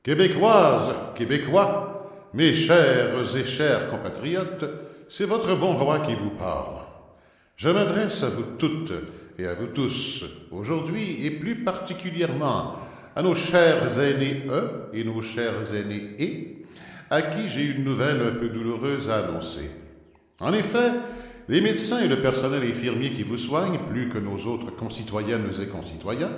Québécoises, Québécois, mes chers et chers compatriotes, c'est votre bon roi qui vous parle. Je m'adresse à vous toutes et à vous tous aujourd'hui, et plus particulièrement à nos chers aînés E et nos chers aînés E, à qui j'ai une nouvelle un peu douloureuse à annoncer. En effet, les médecins et le personnel infirmier qui vous soignent, plus que nos autres concitoyennes et concitoyens,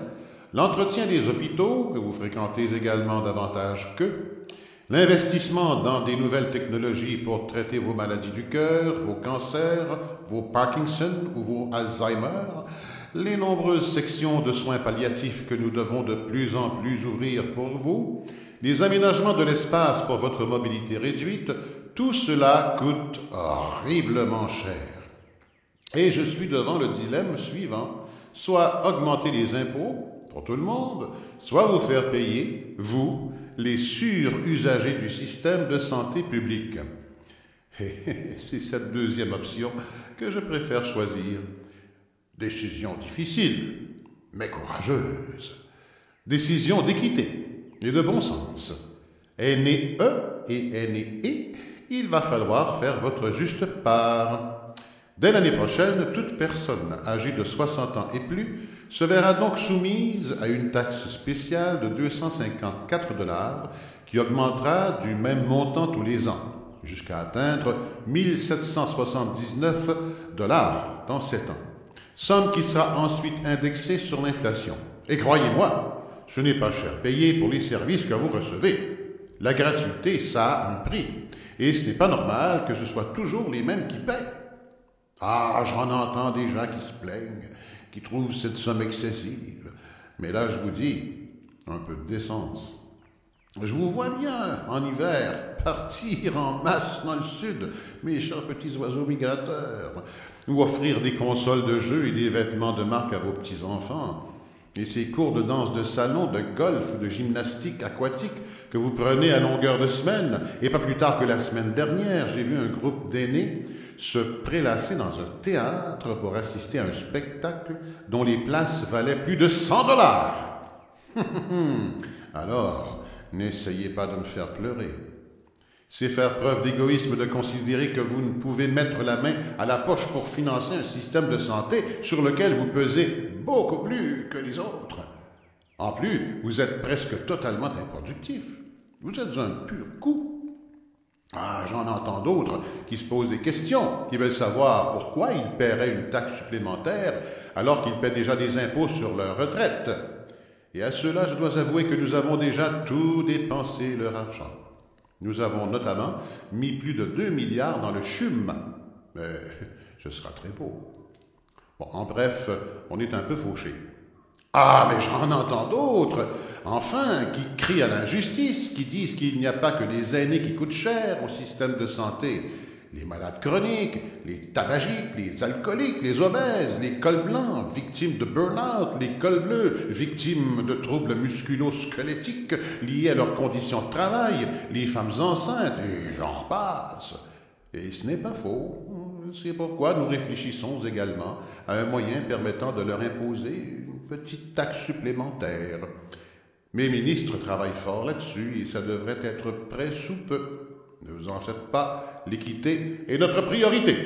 l'entretien des hôpitaux, que vous fréquentez également davantage qu'eux, l'investissement dans des nouvelles technologies pour traiter vos maladies du cœur, vos cancers, vos Parkinson ou vos Alzheimer, les nombreuses sections de soins palliatifs que nous devons de plus en plus ouvrir pour vous, les aménagements de l'espace pour votre mobilité réduite, tout cela coûte horriblement cher. Et je suis devant le dilemme suivant, soit augmenter les impôts pour tout le monde, soit vous faire payer, vous, les sur-usagers du système de santé publique. Et c'est cette deuxième option que je préfère choisir. Décision difficile, mais courageuse. Décision d'équité et de bon sens. Aîné E et aîné E, il va falloir faire votre juste part. Dès l'année prochaine, toute personne âgée de 60 ans et plus se verra donc soumise à une taxe spéciale de 254 $ qui augmentera du même montant tous les ans, jusqu'à atteindre 1779 $ dans 7 ans. Somme qui sera ensuite indexée sur l'inflation. Et croyez-moi, ce n'est pas cher payé pour les services que vous recevez. La gratuité, ça a un prix. Et ce n'est pas normal que ce soit toujours les mêmes qui paient. Ah, j'en entends des gens qui se plaignent, qui trouvent cette somme excessive. Mais là, je vous dis, un peu de décence. Je vous vois bien, en hiver, partir en masse dans le sud, mes chers petits oiseaux migrateurs, ou offrir des consoles de jeux et des vêtements de marque à vos petits-enfants. Et ces cours de danse de salon, de golf ou de gymnastique aquatique que vous prenez à longueur de semaine. Et pas plus tard que la semaine dernière, j'ai vu un groupe d'aînés se prélasser dans un théâtre pour assister à un spectacle dont les places valaient plus de 100 $. Alors, n'essayez pas de me faire pleurer. C'est faire preuve d'égoïsme de considérer que vous ne pouvez mettre la main à la poche pour financer un système de santé sur lequel vous pesez beaucoup plus que les autres. En plus, vous êtes presque totalement improductif. Vous êtes un pur coup. Ah, j'en entends d'autres qui se posent des questions, qui veulent savoir pourquoi ils paieraient une taxe supplémentaire alors qu'ils paient déjà des impôts sur leur retraite. Et à cela, je dois avouer que nous avons déjà tout dépensé leur argent. Nous avons notamment mis plus de 2 milliards dans le CHUM. Mais ce sera très beau. Bon, en bref, on est un peu fauchés. Ah, mais j'en entends d'autres, enfin, qui crient à l'injustice, qui disent qu'il n'y a pas que les aînés qui coûtent cher au système de santé. Les malades chroniques, les tabagiques, les alcooliques, les obèses, les cols blancs, victimes de burn-out, les cols bleus, victimes de troubles musculo-squelettiques liés à leurs conditions de travail, les femmes enceintes, et j'en passe. Et ce n'est pas faux. C'est pourquoi nous réfléchissons également à un moyen permettant de leur imposer une petite taxe supplémentaire. Mes ministres travaillent fort là-dessus et ça devrait être prêt sous peu. Ne vous en faites pas, l'équité est notre priorité.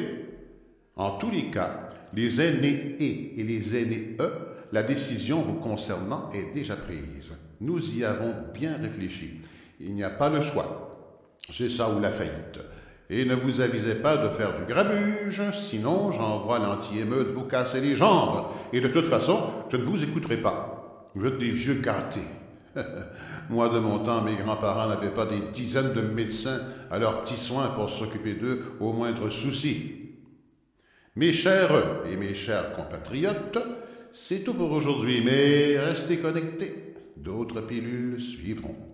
En tous les cas, les aînés E et les aînés E, la décision vous concernant est déjà prise. Nous y avons bien réfléchi. Il n'y a pas le choix. C'est ça ou la faillite. Et ne vous avisez pas de faire du grabuge, sinon j'envoie l'anti-émeute vous casser les jambes. Et de toute façon, je ne vous écouterai pas. Vous êtes des vieux gâtés. Moi, de mon temps, mes grands-parents n'avaient pas des dizaines de médecins à leurs petits soins pour s'occuper d'eux au moindre souci. Mes chers et mes chers compatriotes, c'est tout pour aujourd'hui, mais restez connectés. D'autres pilules suivront.